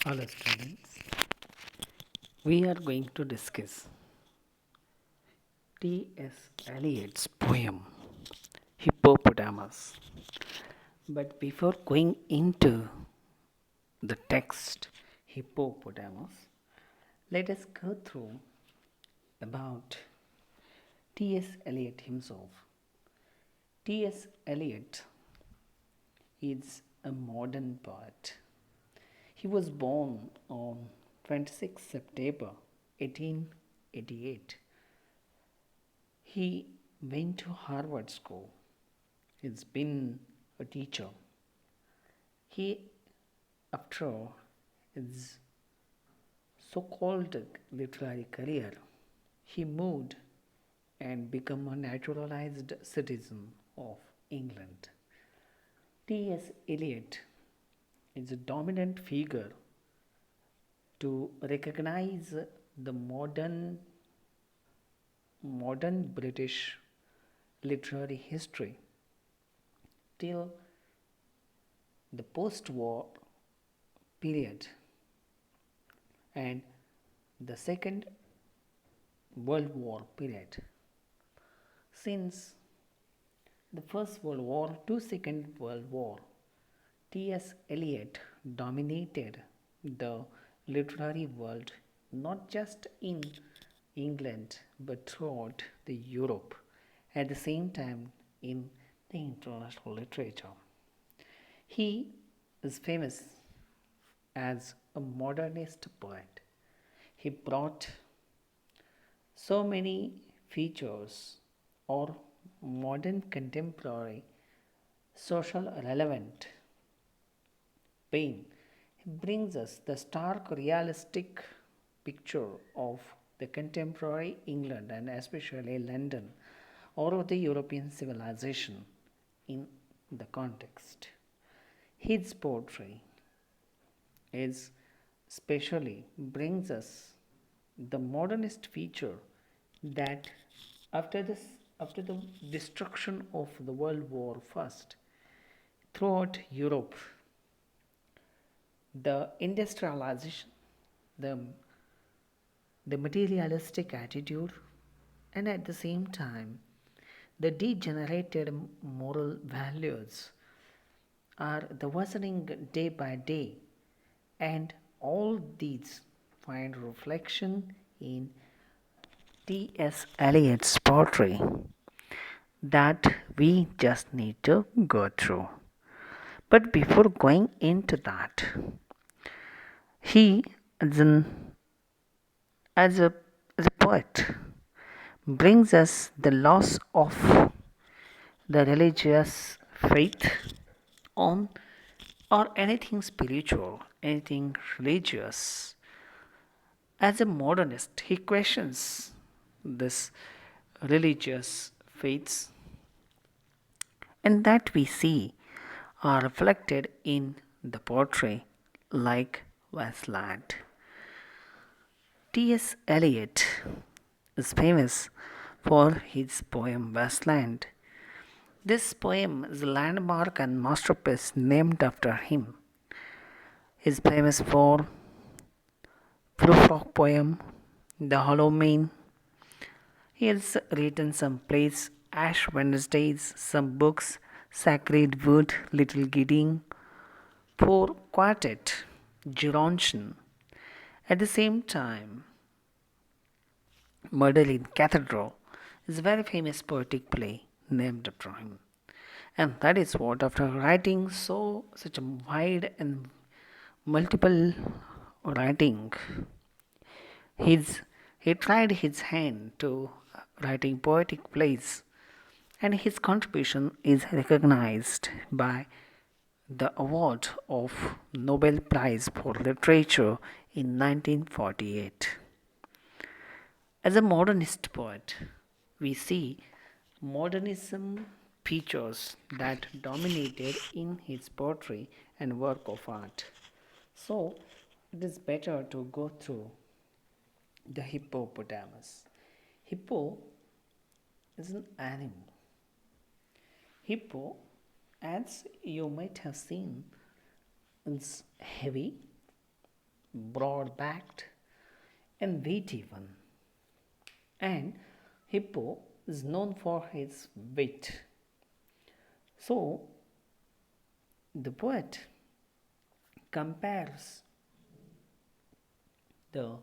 Hello students, we are going to discuss T.S. Eliot's poem Hippopotamus. But before going into the text Hippopotamus, let us go through about T.S. Eliot himself. T.S. Eliot is a modern poet. He was born on 26 September 1888. He went to Harvard School. He's been a teacher. He, after his so called literary career, he moved and became a naturalized citizen of England. T.S. Eliot is a dominant figure to recognize the modern British literary history till the post-war period and the Second World War period. Since the First World War to Second World War, T.S. Eliot dominated the literary world not just in England but throughout the Europe, at the same time in the international literature. He is famous as a modernist poet. He brought so many features or modern contemporary social relevant pain. He brings us the stark realistic picture of the contemporary England and especially London or of the European civilization in the context. His poetry is specially brings us the modernist feature that after this after the destruction of the World War First throughout Europe, the industrialization, the the materialistic attitude, and at the same time the degenerated moral values are the worsening day by day, and all these find reflection in T.S. Eliot's poetry that we just need to go through. But before going into that, he as, an, as a poet brings us the loss of the religious faith on or anything spiritual, anything religious. As a modernist, he questions this religious faiths, and that we see are reflected in the poetry like Wasteland. T.S. Eliot is famous for his poem Wasteland. This poem is a landmark and masterpiece named after him. He is famous for Proof Rock poem, The Hollow Man. He has written some plays, Ash Wednesdays, some books, Sacred Wood, Little Gidding, for quartet, Gerontion. At the same time, Murder in Cathedral is a very famous poetic play named after him. And that is what, after writing such a wide and multiple writing, his he tried his hand to writing poetic plays, and his contribution is recognized by the award of Nobel Prize for Literature in 1948. As a modernist poet, we see modernism features that dominated in his poetry and work of art. So, it is better to go through the hippopotamus. Hippo is an animal. Hippo, as you might have seen, is heavy, broad backed, and weighty one. And Hippo is known for his wit. So the poet compares the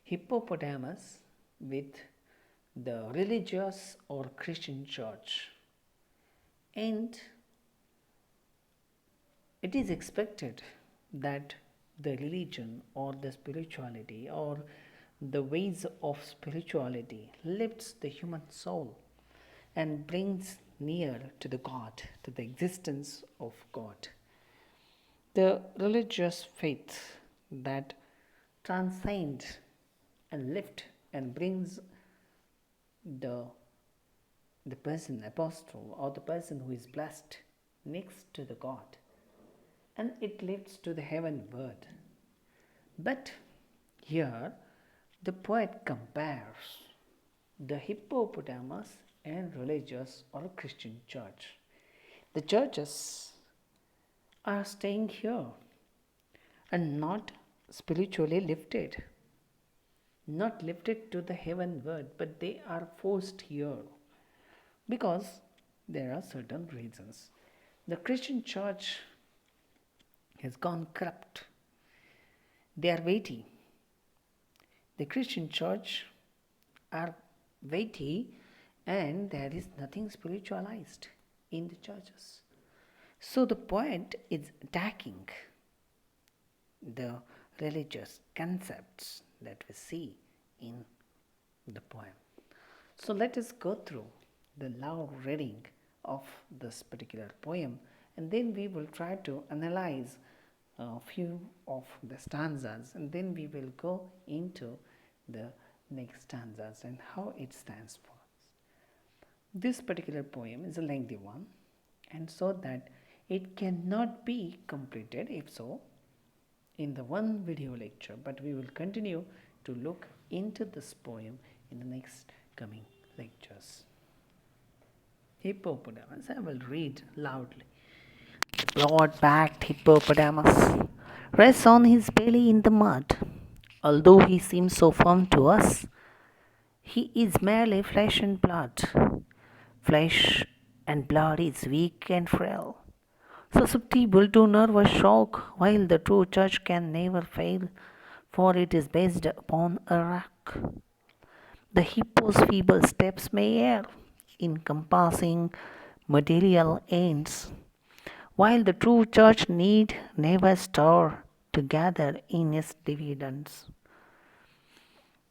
hippopotamus with the religious or Christian church, and it is expected that the religion or the spirituality or the ways of spirituality lifts the human soul and brings near to the God, to the existence of God. The religious faith that transcends and lift and brings the the person apostle or the person who is blessed next to the God, and it leads to the heaven word. But here the poet compares the hippopotamus and religious or Christian church. The churches are staying here and not spiritually lifted, not lifted to the heaven word, but they are forced here because there are certain reasons. The Christian church has gone corrupt. They are weighty. The Christian church are weighty, and there is nothing spiritualized in the churches. So the poet is attacking the religious concepts that we see in the poem. So let us go through the loud reading of this particular poem, and then we will try to analyze a few of the stanzas, and then we will go into the next stanzas and how it stands for. This particular poem is a lengthy one, and so that it cannot be completed if so in the one video lecture, but we will continue to look into this poem in the next coming lectures. Hippopotamus, I will read loudly. The broad-backed hippopotamus rests on his belly in the mud. Although he seems so firm to us, he is merely flesh and blood. Flesh and blood is weak and frail, susceptible to nervous shock, while the true church can never fail, for it is based upon a rock. The hippo's feeble steps may err in compassing material ends, while the true church need never stir to gather in its dividends.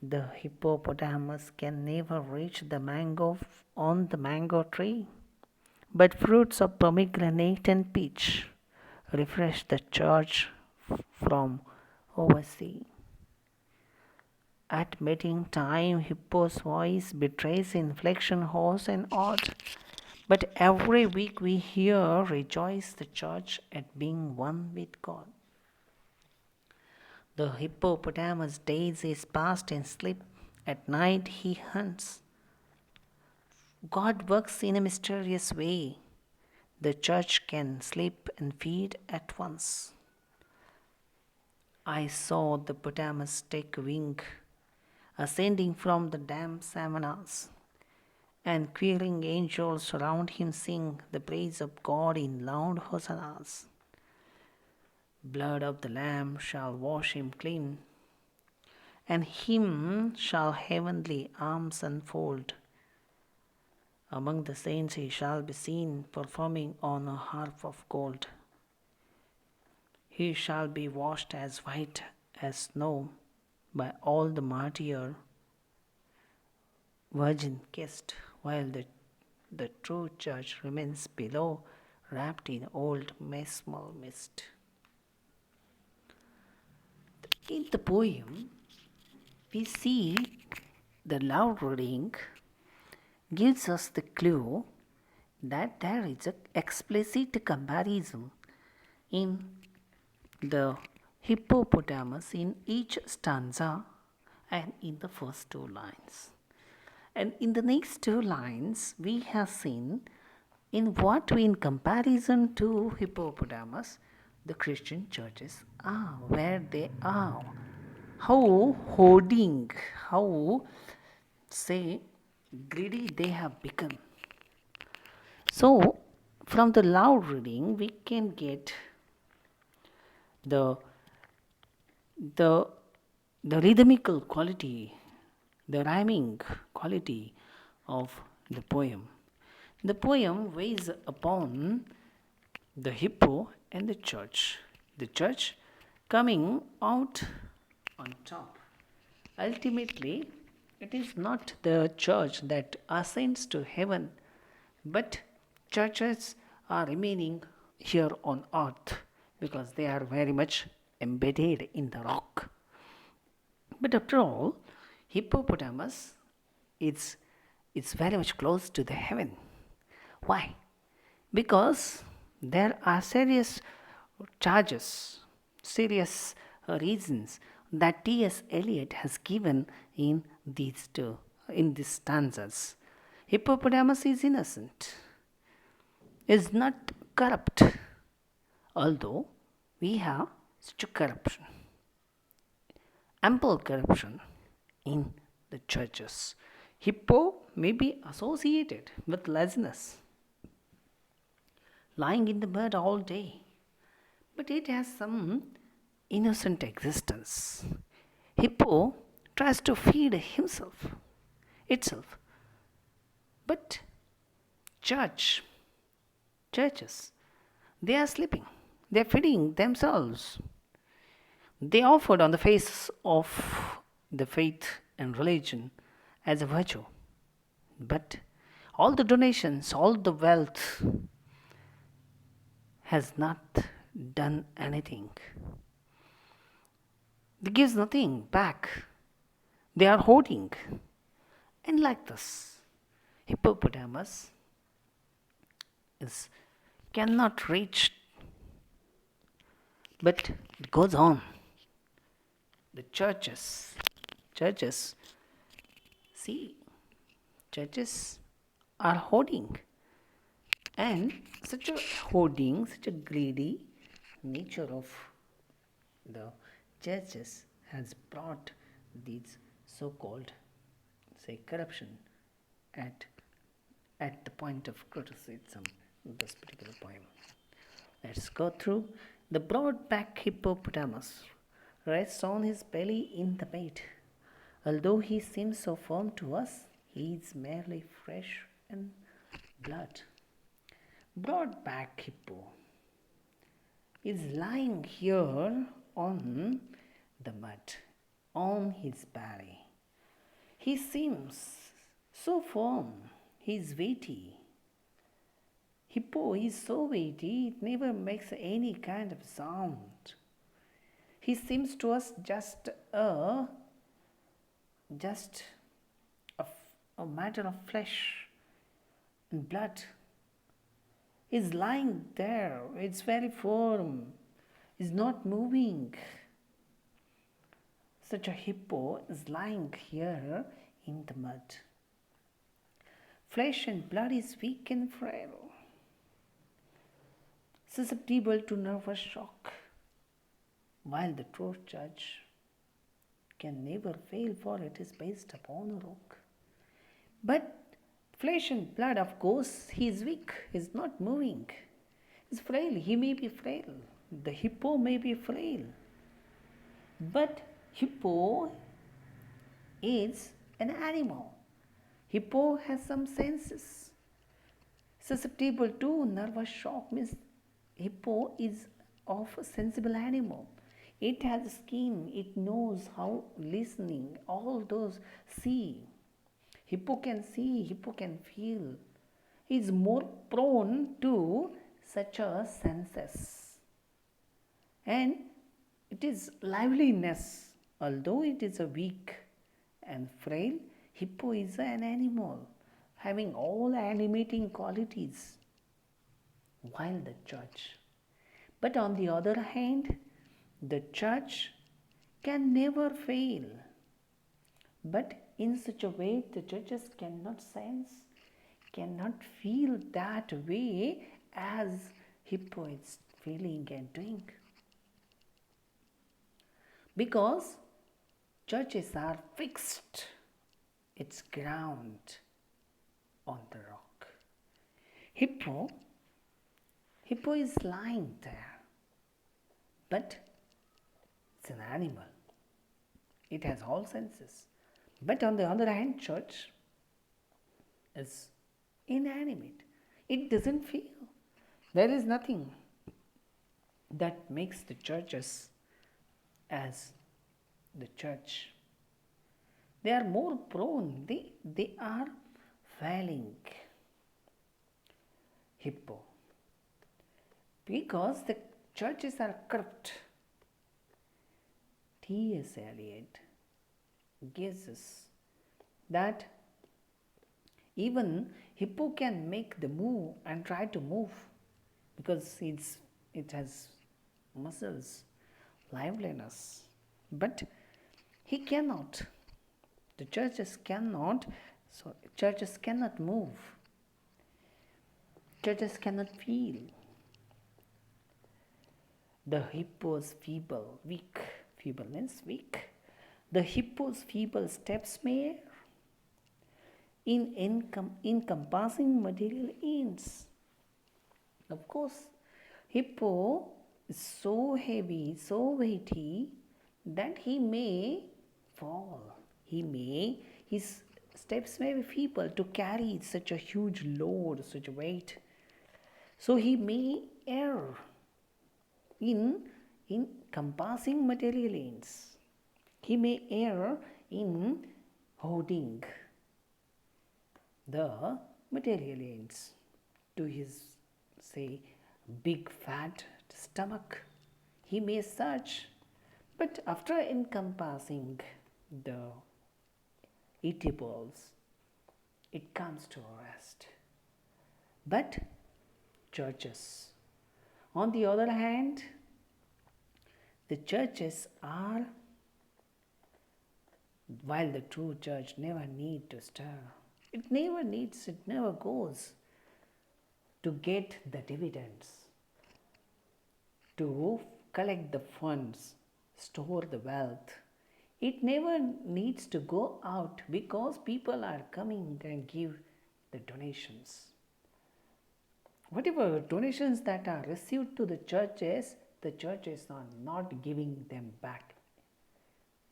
The hippopotamus can never reach the mango on the mango tree, but fruits of pomegranate and peach refresh the church from oversea. At meeting time, Hippo's voice betrays inflection hoarse and odd, but every week we hear rejoice the church at being one with God. The hippopotamus days is passed in sleep, at night he hunts. God works in a mysterious way. The church can sleep and feed at once. I saw the potamus take wing, ascending from the damp savannas, and queering angels around him sing the praise of God in loud hosannas. Blood of the Lamb shall wash him clean, and him shall heavenly arms unfold. Among the saints he shall be seen, performing on a harp of gold. He shall be washed as white as snow by all the martyr virgin kissed, while the true church remains below, wrapped in old mesmal mist. In the poem, we see the loud reading gives us the clue that there is an explicit comparison in the hippopotamus in each stanza and in the first two lines. And in the next two lines, we have seen in what way, in comparison to hippopotamus, the Christian churches are, where they are, how hoarding, how say greedy they have become. So, from the loud reading, we can get the the the rhythmical quality, the rhyming quality of the poem. The poem weighs upon the hippo and the church coming out on top. Ultimately, it is not the church that ascends to heaven, but churches are remaining here on earth because they are very much embedded in the rock. But after all, hippopotamus is very much close to the heaven. Why? Because there are serious charges, serious reasons that T.S. Eliot has given in these stanzas. Hippopotamus is innocent, is not corrupt, although we have such a corruption, ample corruption in the churches. Hippo may be associated with laziness, lying in the mud all day, but it has some innocent existence. Hippo tries to feed itself, but church, churches, they are sleeping, they are feeding themselves. They offered on the face of the faith and religion as a virtue, but all the donations, all the wealth has not done anything. It gives nothing back. They are hoarding. And like this, hippopotamus is cannot reach, but it goes on. The churches, see, churches are hoarding. And such a hoarding, such a greedy nature of the churches has brought these so-called, say, corruption at the point of criticism in this particular poem. Let's go through. The broad back hippopotamus rests on his belly in the bed. Although he seems so firm to us, he is merely flesh and blood. Broad back hippo is lying here on the mud, on his belly. He seems so firm, he is weighty. Hippo is so weighty, it never makes any kind of sound. He seems to us just a matter of flesh and blood. Is lying there, it's very firm, is not moving. Such a hippo is lying here in the mud. Flesh and blood is weak and frail, susceptible to nervous shock, while the true church can never fail, for it is based upon a rock. But flesh and blood, of course, he is weak, he is not moving, he is frail, he may be frail, the hippo may be frail, but hippo is an animal. Hippo has some senses, susceptible to nervous shock, means hippo is of a sensible animal. It has skin, it knows how listening, all those see. Hippo can see, hippo can feel. He is more prone to such a senses. And it is liveliness, although it is a weak and frail, hippo is an animal having all animating qualities, while the church. But on the other hand, the church can never fail. But in such a way, the churches cannot sense, cannot feel that way as hippo is feeling and doing. Because churches are fixed its ground on the rock. Hippo, Hippo is lying there, but it's an animal. It has all senses. But on the other hand, church is inanimate. It doesn't feel. There is nothing that makes the churches as the church. They are more prone, they are failing. Hippo. Because the churches are corrupt. TS Eliot gives us that even Hippo can make the move and try to move because it has muscles, liveliness, but he cannot. The churches cannot. So churches cannot move. Churches cannot feel. The hippo's feeble, weak. Feeble means weak. The hippo's feeble steps may in encompassing material ends. Of course, Hippo is so heavy, so weighty that he may fall. His steps may be feeble to carry such a huge load, such a weight. So he may err in compassing material ends. He may err in holding the material ends to his, say, big fat stomach. He may search, but after encompassing the eatables, it comes to a rest. But churches, on the other hand, the churches are, while the true church never need to stir, it never needs, it never goes to get the dividends, to collect the funds, store the wealth. It never needs to go out because people are coming and give the donations. Whatever donations that are received to the churches are not giving them back.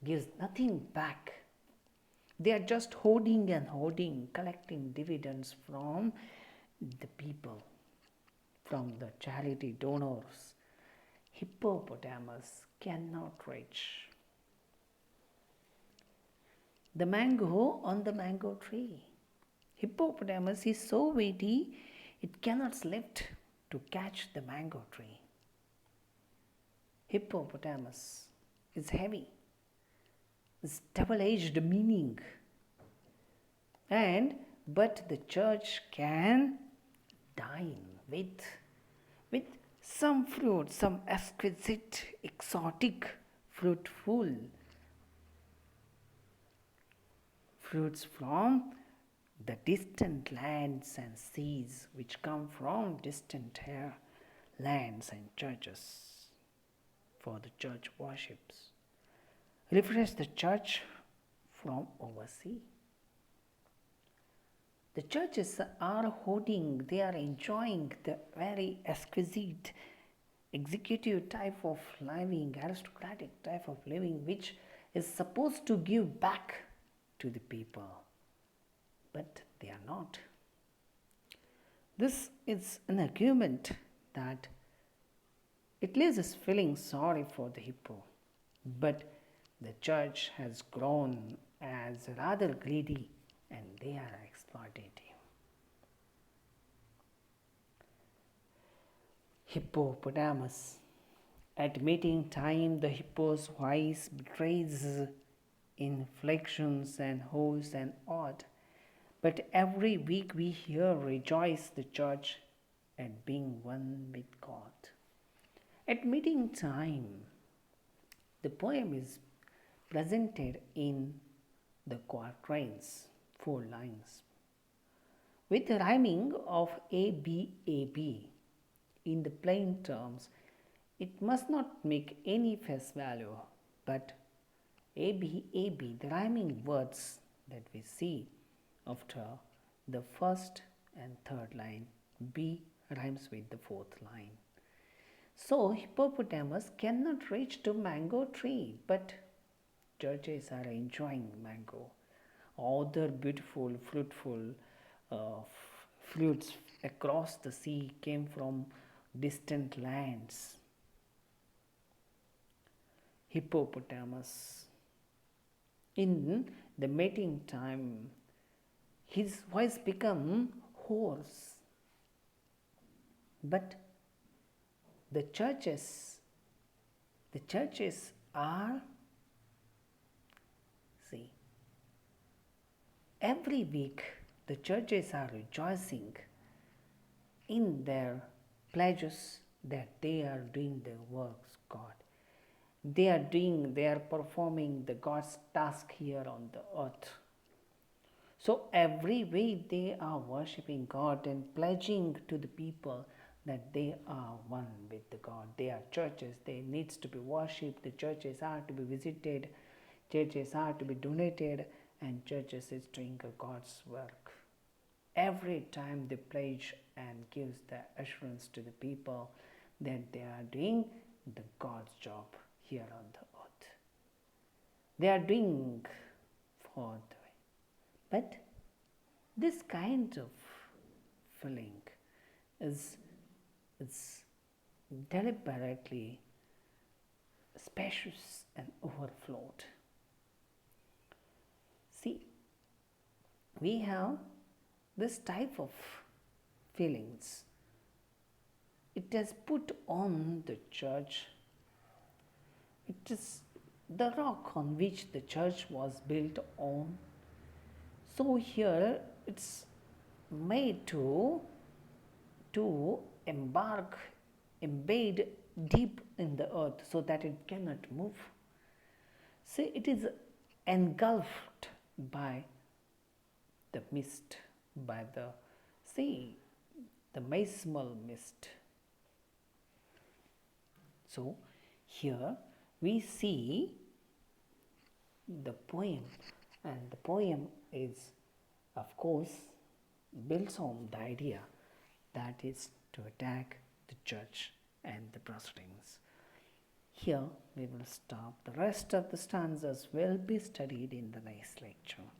Gives nothing back. They are just hoarding and hoarding, collecting dividends from the people, from the charity donors. Hippopotamus cannot reach the mango on the mango tree. Hippopotamus is so weighty, it cannot lift to catch the mango tree. Hippopotamus is heavy. It's double-edged meaning. But the church can dine with some fruit, some exquisite, exotic, fruitful fruits from the distant lands and seas which come from distant lands and churches for the church worships. Refresh the church from overseas. The churches are hoarding, they are enjoying the very exquisite, executive type of living, aristocratic type of living, which is supposed to give back to the people. But they are not. This is an argument that it leaves us feeling sorry for the hippo, but the church has grown as rather greedy and they are exploitative. Hippopotamus. At meeting time, the hippo's voice betrays inflections and hoarse and odd. But every week we hear rejoice the church at being one with God. At meeting time, the poem is presented in the quatrains, 4 lines, with the rhyming of A, B, A, B. In the plain terms, It must not make any face value, but AB, the rhyming words that we see after the first and third line, B rhymes with the fourth line. So hippopotamus cannot reach to mango tree, but churches are enjoying mango. Other beautiful, fruitful fruits across the sea came from distant lands. Hippopotamus. In the mating time, his voice became hoarse. But the churches are, see, every week the churches are rejoicing in their pledges that they are doing the works of God. They are performing the God's task here on the earth. So every week they are worshipping God and pledging to the people that they are one with the God. They are churches. They needs to be worshipped. The churches are to be visited. Churches are to be donated, and churches is doing a God's work. Every time they pledge and gives the assurance to the people that they are doing the God's job here on the earth. They are doing for the way. But this kind of feeling is deliberately spacious and overflowed. See, we have this type of feelings. It has put on the church. It is the rock on which the church was built on. So here it's made to embed deep in the earth so that it cannot move. See, it is engulfed by the mist, by the sea, the miasmal mist. So here we see the poem, and the poem is, of course, builds on the idea that is to attack the church and the proceedings. Here we will stop. The rest of the stanzas will be studied in the next lecture.